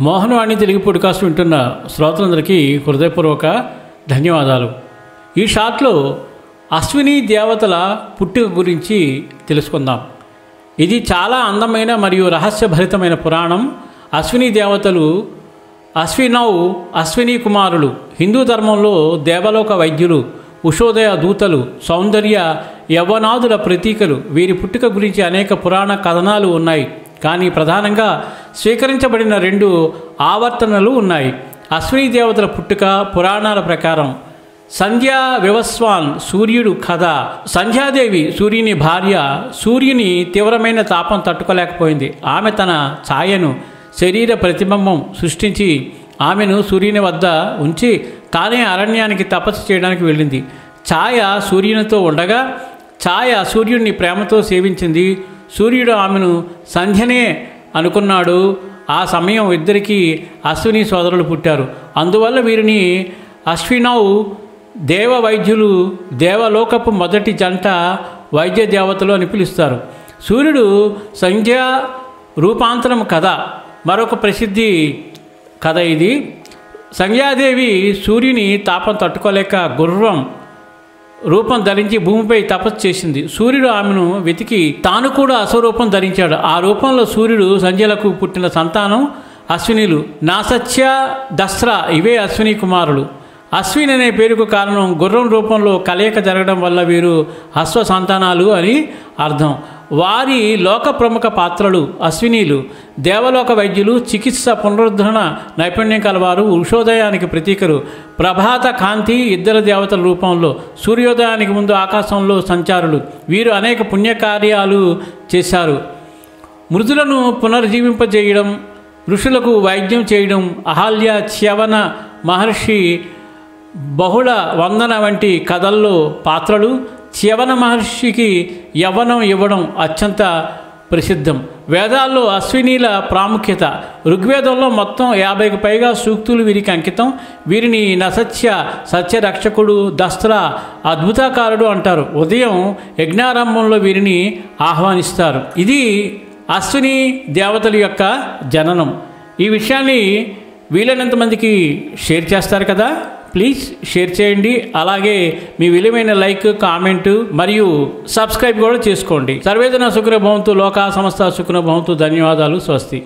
Mohanavani Telugu podcast వింటున్న శ్రోతలందరికీ హృదయపూర్వక ధన్యవాదాలు. ఈ షాట్లో అశ్విని దేవతల పుట్టుక గురించి తెలుసుకుందాం. ఇది చాలా అందమైన మరియు రహస్యభరితమైన పురాణం. అశ్విని దేవతలు అశ్విని కుమారులు. హిందూ ధర్మంలో దేవలోక వైద్యులు, ఉషోదయ దూతలు, సౌందర్య యవ్వనాదుల ప్రతీకలు. వీరి పుట్టుక గురించి అనేక పురాణ కథనాలు ఉన్నాయి. కానీ ప్రధానంగా స్వీకరించబడిన 2 ఆవర్తనలు ఉన్నాయి. అశ్విని దేవతల పుట్టుక పురాణాల ప్రకారం సంధ్యా వివస్వాన్ సూర్యుడు కథ. సంధ్యాదేవి సూర్యుని భార్య. సూర్యుని తీవ్రమైన తాపం తట్టుకోలేకపోయింది. ఆమె తన ఛాయను శరీర ప్రతిబింబం సృష్టించి ఆమెను సూర్యుని వద్ద ఉంచి తానే అరణ్యానికి తపస్సు చేయడానికి వెళ్ళింది. ఛాయ సూర్యునితో ఉండగా ఛాయ సూర్యుడిని ప్రేమతో సేవించింది. సూర్యుడు ఆమెను సంధ్యనే అనుకున్నాడు. ఆ సమయం ఇద్దరికీ అశ్విని సోదరులు పుట్టారు. అందువల్ల వీరిని అశ్వినౌ దేవ వైద్యులు, దేవలోకపు మొదటి జంట వైద్య దేవతలు అని పిలుస్తారు. సూర్యుడు సంధ్యా రూపాంతరం కథ మరొక ప్రసిద్ధి కథ. ఇది సంధ్యాదేవి సూర్యుని తాపం తట్టుకోలేక గుర్రం రూపం ధరించి భూమిపై తపస్సు చేసింది. సూర్యుడు ఆమెను వెతికి తాను కూడా అశ్వరూపం ధరించాడు. ఆ రూపంలో సూర్యుడు సంధ్యలకు పుట్టిన సంతానం అశ్వినిలు. నాసత్య, దస్రా ఇవే అశ్విని కుమారులు. అశ్విని అనే పేరుకు కారణం గుర్రం రూపంలో కలయిక జరగడం వల్ల వీరు అశ్వ సంతానాలు అని అర్థం. వారి లోక ప్రముఖ పాత్రలు అశ్వినీలు. దేవలోక వైద్యులు, చికిత్స పునరుద్ధరణ నైపుణ్యం కలవారు, ఉషోదయానికి ప్రతీకలు. ప్రభాత కాంతి ఇద్దరు దేవతల రూపంలో సూర్యోదయానికి ముందు ఆకాశంలో సంచారులు. వీరు అనేక పుణ్యకార్యాలు చేశారు. మృతులను పునర్జీవింపజేయడం, ఋషులకు వైద్యం చేయడం, అహల్య, చ్యవన మహర్షి బహుళ వందన వంటి కథల్లో పాత్రలు. చ్యవన మహర్షికి యవ్వనం ఇవ్వడం అత్యంత ప్రసిద్ధం. వేదాల్లో అశ్వినీల ప్రాముఖ్యత. ఋగ్వేదంలో మొత్తం 50కి పైగా సూక్తులు వీరికి అంకితం. వీరిని నసత్య, సత్యరక్షకుడు, దస్త్ర, అద్భుతకారుడు అంటారు. ఉదయం యజ్ఞారంభంలో వీరిని ఆహ్వానిస్తారు. ఇది అశ్విని దేవతల యొక్క జననం. ఈ విషయాన్ని వీలైనంత మందికి షేర్ చేస్తారు కదా. ప్లీజ్ షేర్ చేయండి. అలాగే మీ విలువైన లైక్, కామెంటు మరియు సబ్స్క్రైబ్ కూడా చేసుకోండి. సర్వేజన సుఖినో భవంతు, లోకా సమస్త సుఖినో భవంతు. ధన్యవాదాలు. స్వస్తి.